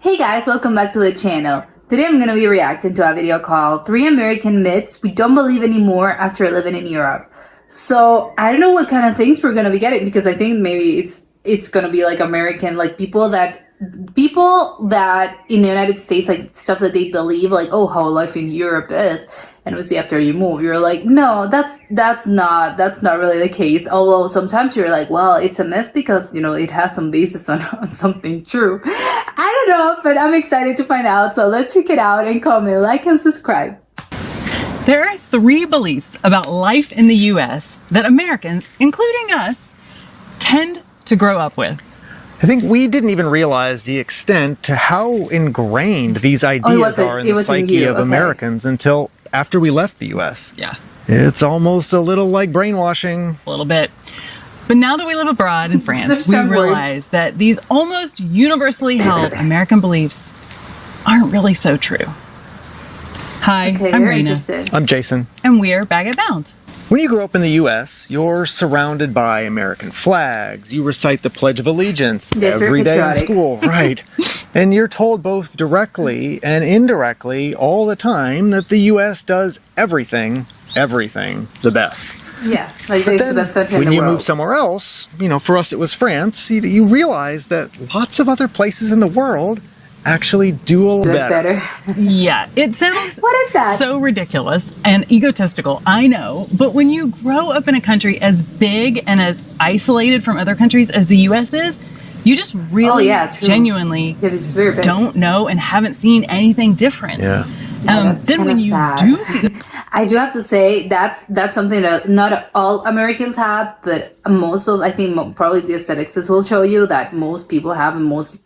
Hey guys, welcome back to the channel. Today I'm going to be reacting to a video called 3 American Myths We Don't Believe Anymore After Living in Europe. So I don't know what kind of things we're going to be getting, because I think maybe it's going to be like American, like people that in the United States, like stuff that they believe, like, oh, how life in Europe is. And obviously after you move, you're like, no, that's not really the case. Although sometimes you're like, well, it's a myth because, you know, it has some basis on something true. I don't know, but I'm excited to find out. So let's check it out and comment, like, and subscribe. There are 3 beliefs about life in the US that Americans, including us, tend to grow up with. I think we didn't even realize the extent to how ingrained these ideas are in the psyche of Americans until after we left the US. Yeah. It's almost a little like brainwashing. A little bit. But now that we live abroad in France, we realize that these almost universally held American beliefs aren't really so true. Hi, I'm Rena. I'm Jason. And we're Bag It Bound. When you grow up in the US, you're surrounded by American flags. You recite the Pledge of Allegiance every day in school, right? And you're told both directly and indirectly all the time that the US does everything the best. Yeah, like it's the best country in the world. When you move somewhere else, you know, for us it was France, you realize that lots of other places in the world actually do a little better. Yeah, it sounds what is that? So ridiculous and egotistical, I know, but when you grow up in a country as big and as isolated from other countries as the US is, you just really genuinely don't know and haven't seen anything different. Yeah. Then when you do see I do have to say that's something that not all Americans have, but most of, I think probably the aesthetics will show you that most people have, and most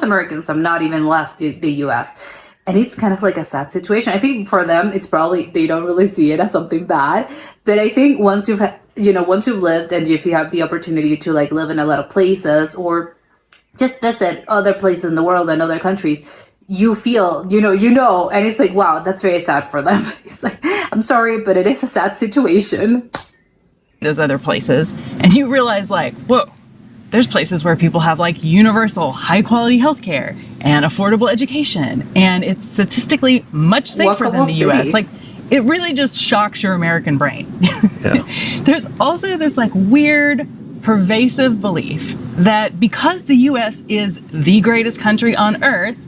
Americans have not even left the US. And it's kind of like a sad situation. I think for them, it's probably, they don't really see it as something bad. But I think once you've lived, and if you have the opportunity to like live in a lot of places or just visit other places in the world and other countries, you feel, you know, and it's like, wow, that's very sad for them. It's like, I'm sorry, but it is a sad situation. Those other places, and you realize like, whoa, there's places where people have like universal high quality healthcare and affordable education, and it's statistically much safer than the US. Like, it really just shocks your American brain. Yeah. There's also this like weird, pervasive belief that because the US is the greatest country on earth,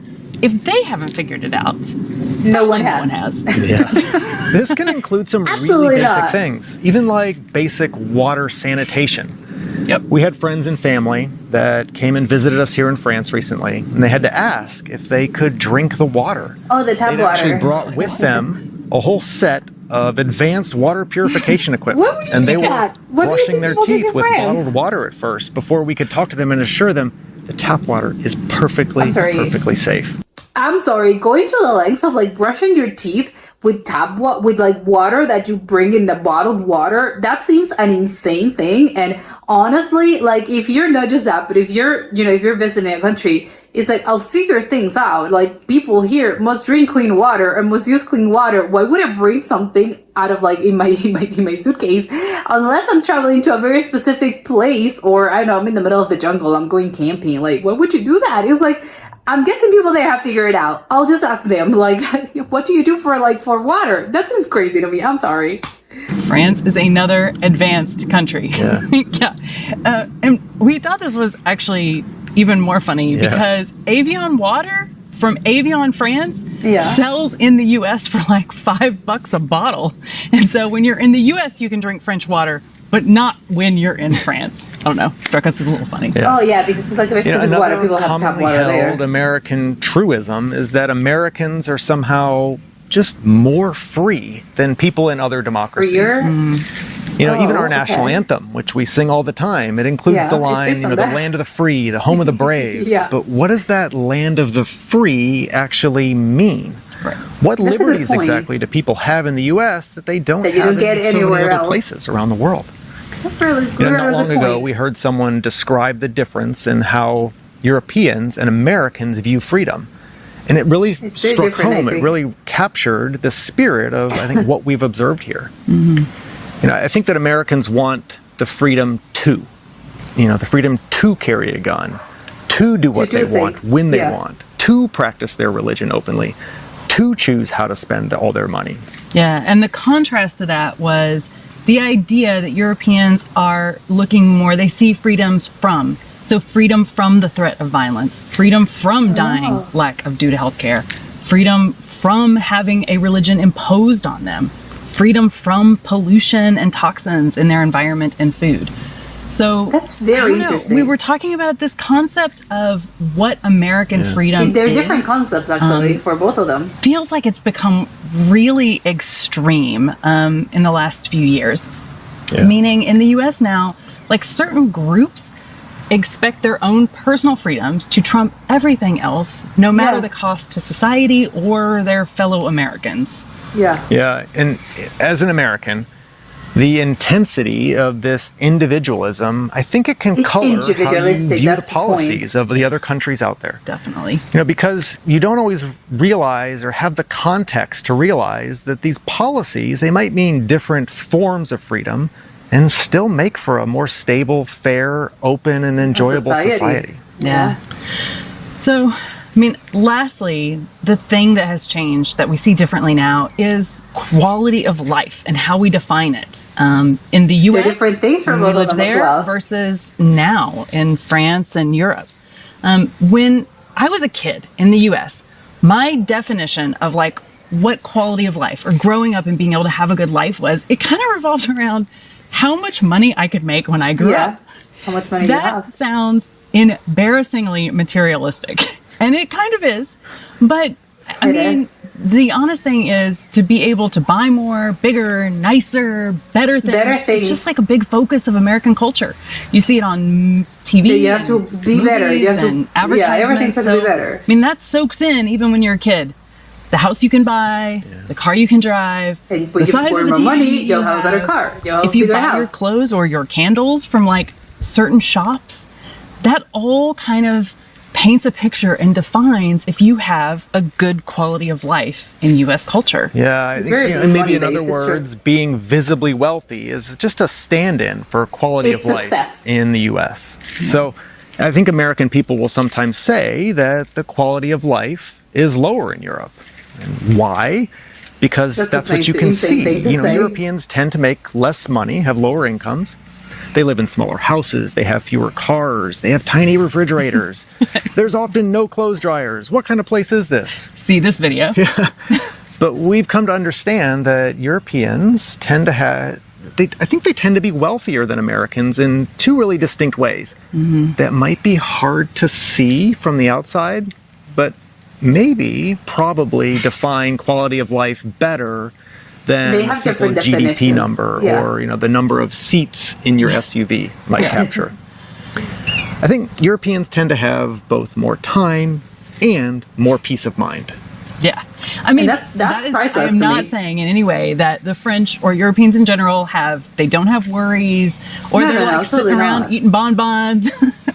if they haven't figured it out, no one has. Yeah. This can include some really basic things, even like basic water sanitation. Yep. We had friends and family that came and visited us here in France recently, and they had to ask if they could drink the water. Oh, the tap water. They actually brought with them a whole set of advanced water purification equipment. And they were brushing their teeth with bottled water at first before we could talk to them and assure them the tap water is perfectly safe. I'm sorry, going to the lengths of like brushing your teeth with like water that you bring in the bottled water, that seems an insane thing. And honestly, like, if you're not just that, but if you're visiting a country, it's like, I'll figure things out. Like, people here must drink clean water and must use clean water. Why would I bring something out of like in my suitcase unless I'm traveling to a very specific place, or I don't know, I'm in the middle of the jungle, I'm going camping? Like, why would you do that? It's like, I'm guessing people there have figured it out. I'll just ask them, like, what do you do for water? That seems crazy to me. I'm sorry. France is another advanced country. Yeah. Yeah. And we thought this was actually even more funny because Evian water from Evian, France sells in the US for like $5 a bottle. And so when you're in the US, you can drink French water, but not when you're in France. I don't know. Struck us as a little funny. Yeah. Oh, yeah, because it's like a very specific water. People have tap water there. Another commonly held American truism is that Americans are somehow just more free than people in other democracies. Freer? You know, even our national anthem, which we sing all the time, it includes the line, the land of the free, the home of the brave. But what does that land of the free actually mean? Right. What liberties exactly do people have in the U.S. that they don't have in so many other places around the world? That's really good. Not long ago, we heard someone describe the difference in how Europeans and Americans view freedom. And it really struck home. It really captured the spirit of, I think, what we've observed here. You know, I think that Americans want the freedom to carry a gun, to do what do they want things. when they Yeah. want, to practice their religion openly, to choose how to spend all their money. Yeah, and the contrast to that was the idea that Europeans are looking more, they see freedoms from. So freedom from the threat of violence, freedom from dying, lack of due to health care, freedom from having a religion imposed on them, freedom from pollution and toxins in their environment and food. So That's very I don't know, interesting. We were talking about this concept of what American freedom They're is. different concepts, actually, for both of them. Feels like it's become really extreme in the last few years. Yeah. Meaning in the US now, like certain groups expect their own personal freedoms to trump everything else, no matter Yeah. the cost to society or their fellow Americans. Yeah. Yeah, and as an American, the intensity of this individualism, I think it can It's color how you individualistic, view the that's the point. policies of the other countries out there. Definitely. You know, because you don't always realize or have the context to realize that these policies, they might mean different forms of freedom and still make for a more stable, fair, open, and enjoyable society. Yeah. So, I mean, lastly, the thing that has changed that we see differently now is quality of life and how we define it. In the U.S., They're different things for when both we of lived them as there well. versus now in France and Europe. When I was a kid in the U.S., my definition of like what quality of life or growing up and being able to have a good life was, it kind of revolved around how much money I could make when I grew Yeah. up. How much money do you That have? sounds embarrassingly materialistic. And it kind of is. But I It mean, is. the honest thing is to be able to buy more, bigger, nicer, better things. Better It's things. just like a big focus of American culture. You see it on TV. That you have to and be better. You have movies to- and yeah, everything advertisements. has to be better. I mean, that soaks in even when you're a kid. The house you can buy, the car you can drive, And the when you size put of the more TV money, you you'll have a better car. You'll have if a you bigger buy your house. clothes or your candles from like certain shops, that all kind of paints a picture and defines if you have a good quality of life in U.S. culture. Yeah, I It's think, very and maybe in money-based, other it's true. words, being visibly wealthy is just a stand-in for quality It's of life success. in the U.S. So I think American people will sometimes say that the quality of life is lower in Europe. And why? Because That's that's the what you same can thing see. to You know, say. Europeans tend to make less money, have lower incomes. They live in smaller houses. They have fewer cars. They have tiny refrigerators. There's often no clothes dryers. What kind of place is this? See this video. But we've come to understand that Europeans tend to have, I think they tend to be wealthier than Americans in two really distinct ways that might be hard to see from the outside, but maybe probably define quality of life better than They a have simple different GDP definitions. number Yeah. or the number of seats in your SUV might capture. I think Europeans tend to have both more time and more peace of mind. Yeah. I mean, that's priceless I'm to not me. saying in any way that the French or Europeans in general they don't have worries or No, they're no, like absolutely sitting around not. eating bonbons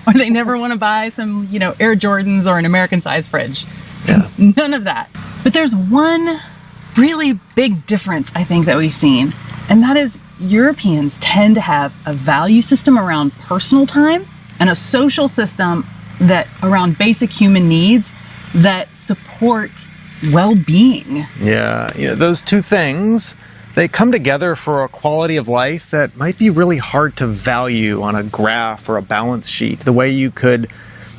or they never want to buy some, Air Jordans or an American sized fridge. Yeah. None of that. But there's one really big difference I think that we've seen, and that is Europeans tend to have a value system around personal time and a social system that around basic human needs that support well-being. Yeah, those two things, they come together for a quality of life that might be really hard to value on a graph or a balance sheet, the way you could,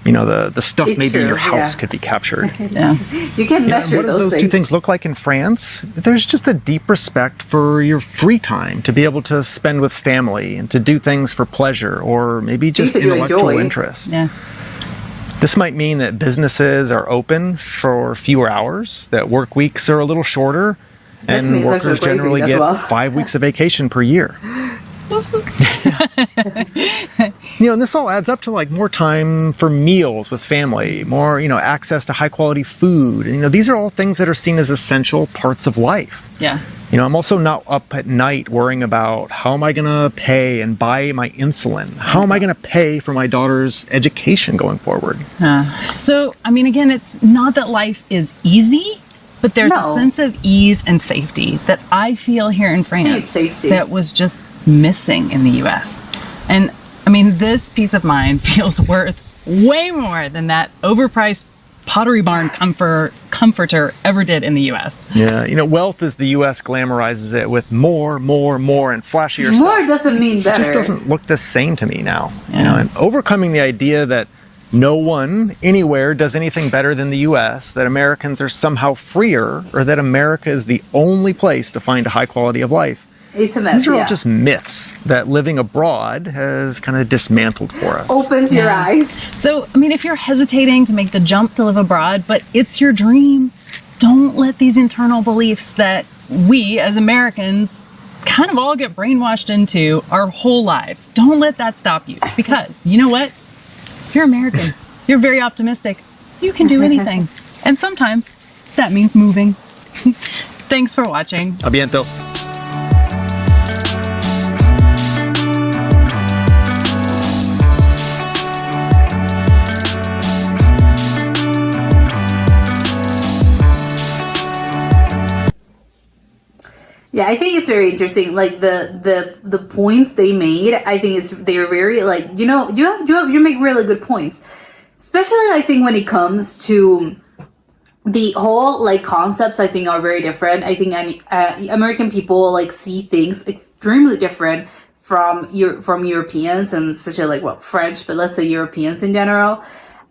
the stuff It's maybe in your true, house yeah. could be captured. Yeah. You can measure What does those two things look like in France? There's just a deep respect for your free time to be able to spend with family and to do things for pleasure or maybe just that you intellectual enjoy. interest. Yeah. This might mean that businesses are open for fewer hours, that work weeks are a little shorter, That and means workers actually crazy generally as get well. 5 weeks of vacation per year. And this all adds up to like more time for meals with family, more, access to high quality food. These are all things that are seen as essential parts of life. Yeah. I'm also not up at night worrying about how am I going to pay and buy my insulin? How am I going to pay for my daughter's education going forward? So, I mean, again, it's not that life is easy, but there's No. a sense of ease and safety that I feel here in France it's safety. that was just missing in the US. And I mean, this peace of mind feels worth way more than that overpriced Pottery Barn comforter ever did in the U.S. Yeah, wealth as the U.S. glamorizes it with more, and flashier stuff. More doesn't mean better. It just doesn't look the same to me now. And overcoming the idea that no one anywhere does anything better than the U.S., that Americans are somehow freer, or that America is the only place to find a high quality of life. It's a myth. These are all just myths that living abroad has kind of dismantled for us. Opens your eyes. So, if you're hesitating to make the jump to live abroad, but it's your dream, don't let these internal beliefs that we as Americans kind of all get brainwashed into our whole lives. Don't let that stop you, because you know what? You're American. You're very optimistic. You can do anything. And sometimes that means moving. Thanks for watching. A biento. Yeah, I think it's very interesting. Like the points they made, I think they're very you make really good points. Especially I think when it comes to the whole concepts, I think are very different. I think American people see things extremely different from Europeans, and especially French, but let's say Europeans in general.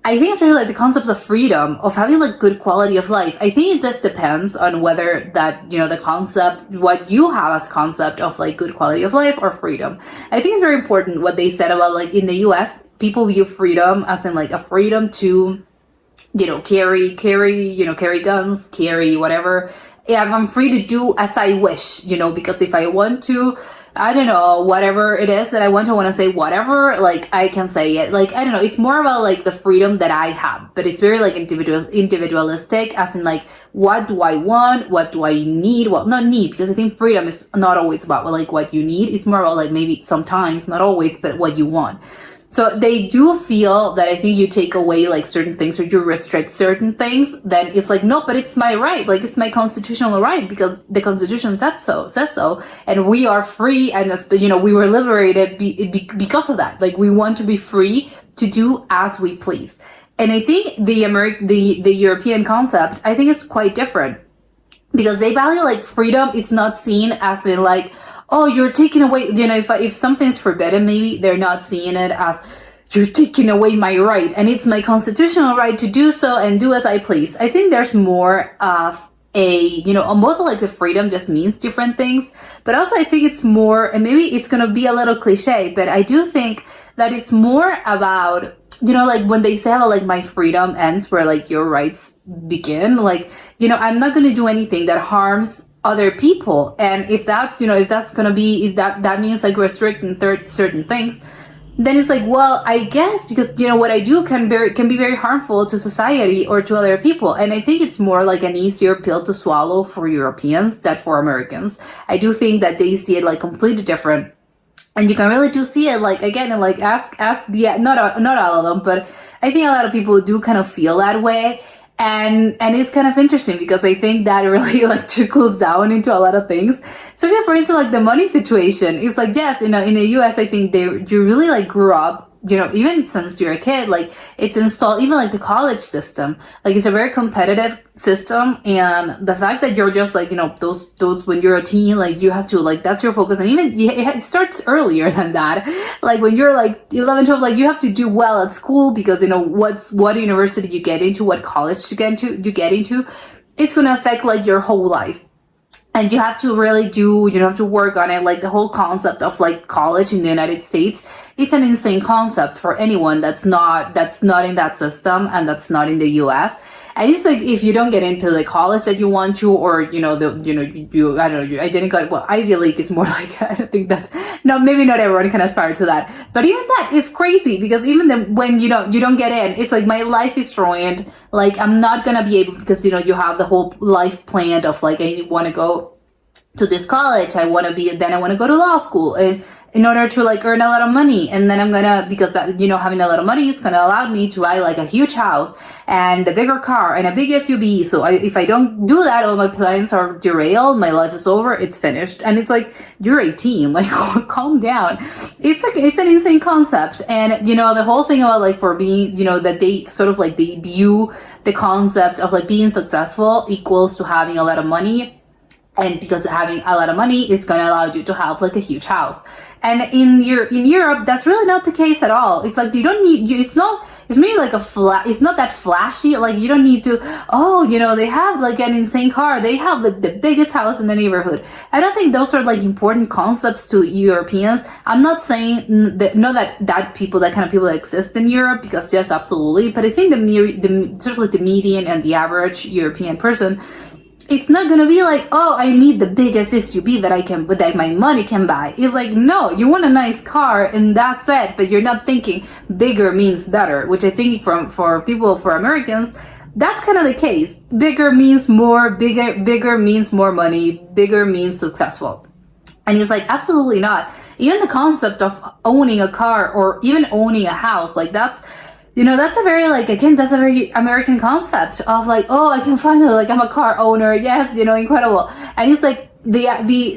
I think especially the concepts of freedom, of having good quality of life, I think it just depends on whether that, the concept, what you have as concept of good quality of life or freedom. I think it's very important what they said about in the US, people view freedom as in a freedom to, carry guns, carry whatever. And I'm free to do as I wish, because if I want to, I don't know, whatever it is that I want to say whatever, I can say it. I don't know, it's more about the freedom that I have, but it's very individualistic, as in what do I want, what do I need? Well, not need, because I think freedom is not always about what you need. It's more about maybe sometimes, not always, but what you want. So they do feel that I think you take away certain things, or you restrict certain things, then it's no, but it's my right, it's my constitutional right, because the Constitution says so, and we are free, and that's, we were liberated because of that. We want to be free to do as we please. And I think the European concept, I think, is quite different, because they value freedom is not seen as in oh, you're taking away, if something's forbidden, maybe they're not seeing it as you're taking away my right, and it's my constitutional right to do so and do as I please. I think there's more of almost the freedom just means different things, but also I think it's more, and maybe it's going to be a little cliche, but I do think that it's more about, when they say about my freedom ends where your rights begin, I'm not going to do anything that harms other people. And if that's gonna be, if that means restricting certain things, then it's well, I guess, because what I do can be very harmful to society or to other people. And I think it's more an easier pill to swallow for Europeans than for Americans. I do think that they see it completely different, and you can really do see it again, and ask not all of them, but I think a lot of people do kind of feel that way. And it's kind of interesting, because I think that really trickles down into a lot of things. Especially, for instance, the money situation. It's yes, in the US, I think you really grew up, even since you're a kid, it's installed, even the college system. It's a very competitive system, and the fact that you're just those when you're a teen, you have to that's your focus, and even it starts earlier than that. When you're 11, 12, you have to do well at school, because what university you get into, what college you get into, it's gonna affect your whole life. And you have to really have to work on it. The whole concept of college in the United States, it's an insane concept for anyone that's not in that system, and that's not in the US. And it's if you don't get into the college that you want to, or I don't know, I didn't go, well, Ivy League is more I don't think that, no, maybe not everyone can aspire to that, but even that, it's crazy, because even when you don't get in, it's my life is ruined. I'm not gonna be able, because you have the whole life planned of I want to go to this college, I want to go to law school, and in order to like earn a lot of money. And then I'm gonna, because having a lot of money is gonna allow me to buy like a huge house and a bigger car and a big SUV. So if I don't do that, all my plans are derailed, my life is over, it's finished. And it's like, you're 18, like calm down. It's an insane concept. And the whole thing about like, for me, that they sort of like, they view the concept of like being successful equals to having a lot of money. And because having a lot of money is going to allow you to have like a huge house. And in Europe, that's really not the case at all. It's like, you don't need, it's maybe like it's not that flashy. Like you don't need to, they have like an insane car. They have the biggest house in the neighborhood. I don't think those are like important concepts to Europeans. I'm not saying that, that kind of people exist in Europe, because yes, absolutely. But I think the sort of like the median and the average European person, it's not gonna be like, oh, I need the biggest SUV that my money can buy. It's like, no, you want a nice car and that's it. But you're not thinking bigger means better, which I think for Americans, that's kind of the case. Bigger means more, bigger means more money, bigger means successful. And it's like, absolutely not. Even the concept of owning a car or even owning a house, like that's a very, like, again, that's a very American concept of like, oh, I can finally, like, I'm a car owner. Yes, incredible. And it's like the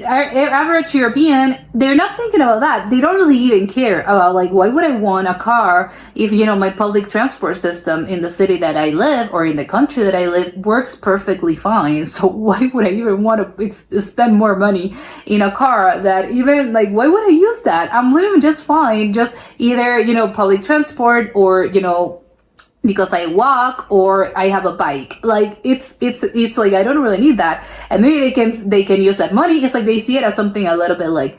average European, they're not thinking about that. They don't really even care about like, why would I want a car if, my public transport system in the city that I live or in the country that I live works perfectly fine. So why would I even want to spend more money in a car that even like, why would I use that? I'm living just fine. Just either, public transport or, because I walk or I have a bike. Like it's like, I don't really need that. And maybe they can use that money. It's like they see it as something a little bit like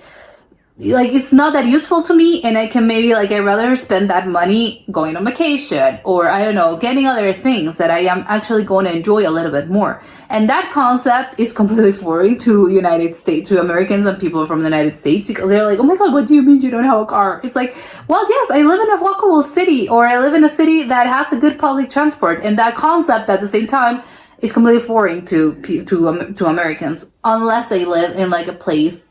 it's not that useful to me, and I can maybe like, I'd rather spend that money going on vacation or I don't know, getting other things that I am actually going to enjoy a little bit more. And that concept is completely foreign to Americans and people from the United States, because they're like, oh my God, what do you mean you don't have a car? It's like, well, yes, I live in a walkable city, or I live in a city that has a good public transport. And that concept at the same time is completely foreign to Americans, unless they live in like a place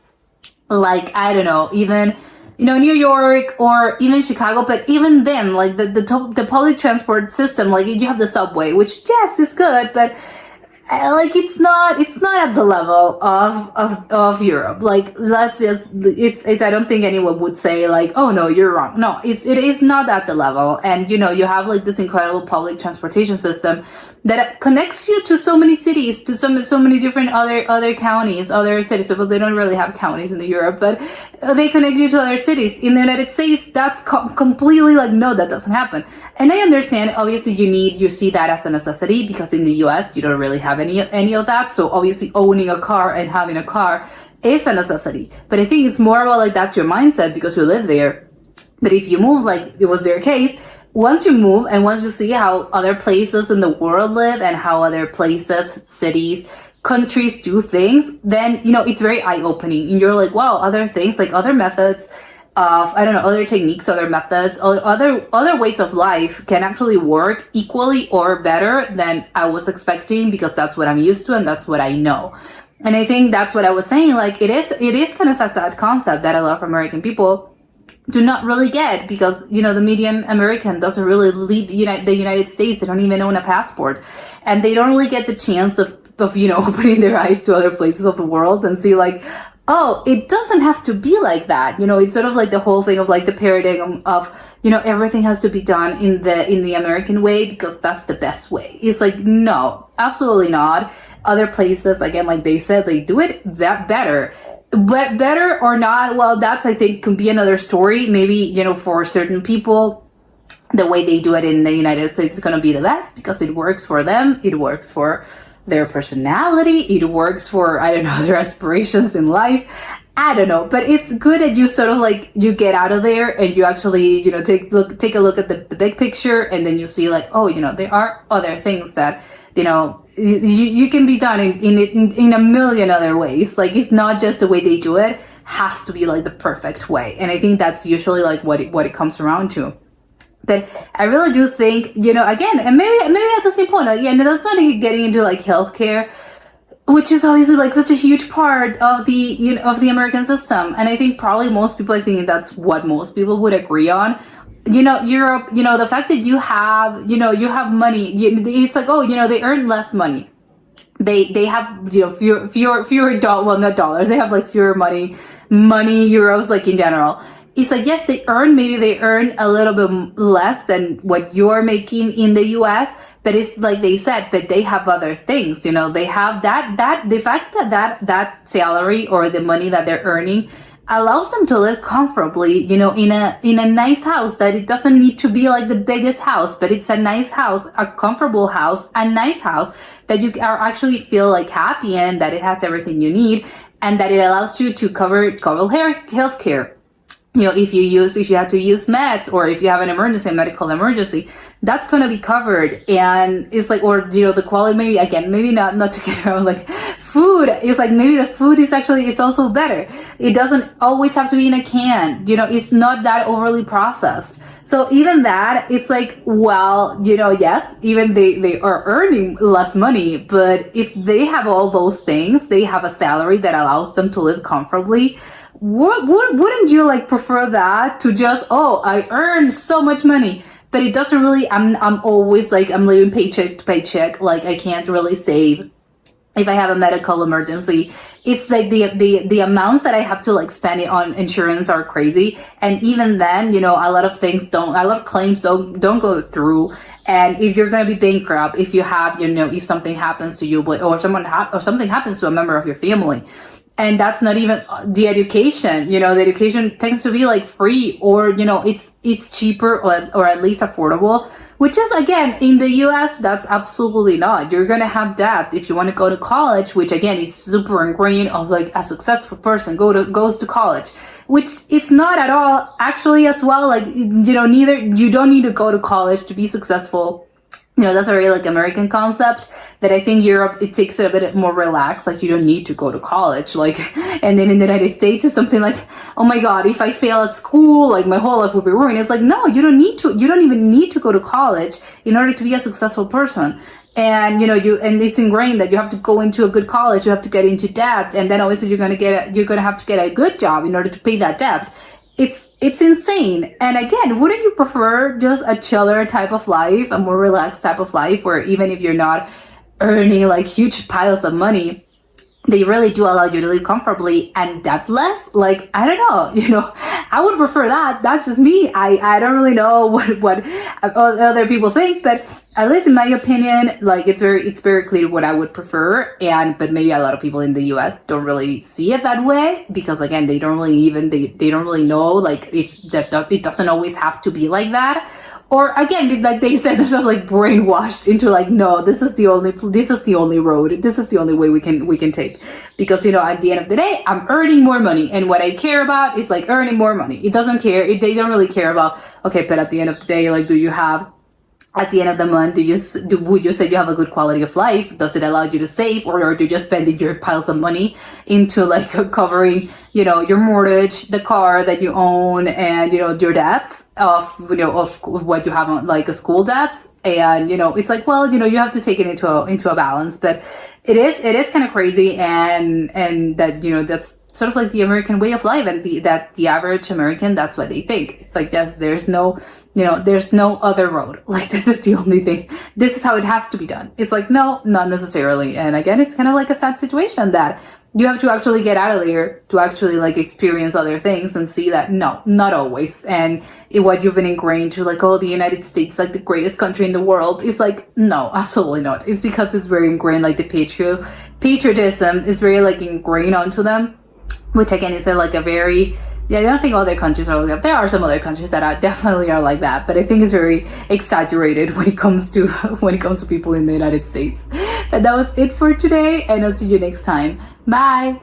like, I don't know, even, New York or even Chicago. But even then, like the public transport system, like you have the subway, which yes, is good, but like it's not at the level of Europe. Like let's just, it's I don't think anyone would say like, oh no, you're wrong. No, it is not at the level. And you have like this incredible public transportation system that connects you to so many cities, to so many different other counties, other cities. So they don't really have counties in Europe, but they connect you to other cities. In the United States, that's completely like, no, that doesn't happen. And I understand, obviously you see that as a necessity, because in the US you don't really have any of that. So obviously owning a car and having a car is a necessity. But I think it's more about like, that's your mindset because you live there. But if you move, like it was their case, once you move and once you see how other places in the world live and how other places, cities, countries do things, then, it's very eye-opening. And you're like, wow, other things, like other methods of, I don't know, other techniques, other methods, other ways of life can actually work equally or better than I was expecting, because that's what I'm used to and that's what I know. And I think that's what I was saying. Like it is kind of a sad concept that a lot of American people do not really get, because the median American doesn't really leave the United States. They don't even own a passport, and they don't really get the chance of opening their eyes to other places of the world and see like, oh, it doesn't have to be like that. It's sort of like the whole thing of like the paradigm of everything has to be done in the American way because that's the best way. It's like, no, absolutely not. Other places, again, like they said, they do it that better. But better or not, well, that's, I think, can be another story. Maybe, for certain people, the way they do it in the United States is going to be the best because it works for them. It works for their personality. It works for, I don't know, their aspirations in life. I don't know. But it's good that you sort of like, you get out of there and you actually, take a look at the big picture, and then you see like, oh, there are other things that, you can be done in a million other ways. Like it's not just the way they do it has to be like the perfect way. And I think that's usually like what it comes around to. But I really do think, again, and maybe at the same point, again, that's not getting into like healthcare. which is obviously like such a huge part of the of the American system. And I think probably most people, I think that's what most people would agree on. Europe, the fact that you have money, it's like, oh, they earn less money. They have fewer not dollars. They have like fewer money euros, like in general. It's like, yes, they earn a little bit less than what you're making in the US, but it's like they said, but they have other things, they have that the fact that salary or the money that they're earning allows them to live comfortably, in a nice house, that it doesn't need to be like the biggest house, but it's a nice house, a comfortable house, a nice house that you are actually feel like happy in, that it has everything you need, and that it allows you to cover health care. If you had to use meds, or if you have a medical emergency, that's going to be covered. And it's like, or, the quality, maybe not to get around, like food is like, maybe the food is actually, it's also better. It doesn't always have to be in a can, it's not that overly processed. So even that, it's like, well, yes, even they are earning less money, but if they have all those things, they have a salary that allows them to live comfortably. Wouldn't you like prefer that to just, oh, I earn so much money, but it doesn't really, I'm always like, I'm living paycheck to paycheck, like I can't really save if I have a medical emergency. It's like the amounts that I have to like spend it on insurance are crazy. And even then, a lot of claims don't go through. And if you're going to be bankrupt, if you have, if something happens to you, or something happens to a member of your family, and that's not even the education, the education tends to be like free, or, it's cheaper, or at least affordable, which is, again, in the US, that's absolutely not. You're going to have debt if you want to go to college, which again, is super ingrained of like a successful person goes to college, which it's not at all actually as well. Like, you don't need to go to college to be successful. That's a very like American concept that I think Europe, it takes it a bit more relaxed. Like, you don't need to go to college. Like, and then in the United States, it's something like, oh my God, if I fail at school, like my whole life will be ruined. It's like, no, you don't even need to go to college in order to be a successful person. And, and it's ingrained that you have to go into a good college, you have to get into debt. And then obviously you're going to have to get a good job in order to pay that debt. It's insane. And again, wouldn't you prefer just a chiller type of life, a more relaxed type of life, where even if you're not earning like huge piles of money, they really do allow you to live comfortably and debtless? Like, I don't know, I would prefer that. That's just me. I don't really know what other people think, but at least in my opinion, like it's very clear what I would prefer. But maybe a lot of people in the US don't really see it that way, because again, they don't really know, like, if that it doesn't always have to be like that. Or again, like they said, they're sort of like brainwashed into like, no, this is the only road. This is the only way we can take. Because, at the end of the day, I'm earning more money. And what I care about is like earning more money. They don't really care about, okay, but at the end of the day, like, do you have, at the end of the month, would you say you have a good quality of life? Does it allow you to save, or are you just spending your piles of money into like covering, your mortgage, the car that you own, and your debts of what you have on, like a school debts? And it's like, well, you have to take it into a balance. But it is kind of crazy, and that that's sort of like the American way of life, and the average American, that's what they think. It's like, yes, there's no other road. Like, this is the only thing. This is how it has to be done. It's like, no, not necessarily. And again, it's kind of like a sad situation that you have to actually get out of there to actually like experience other things and see that no, not always. And what you've been ingrained to, like, oh, the United States, like the greatest country in the world, is like, no, absolutely not. It's because it's very ingrained, like the patriotism is very like ingrained onto them. Which again is like a very, I don't think other countries are like that. There are some other countries that definitely are like that, but I think it's very exaggerated when it comes to people in the United States. But that was it for today, and I'll see you next time. Bye.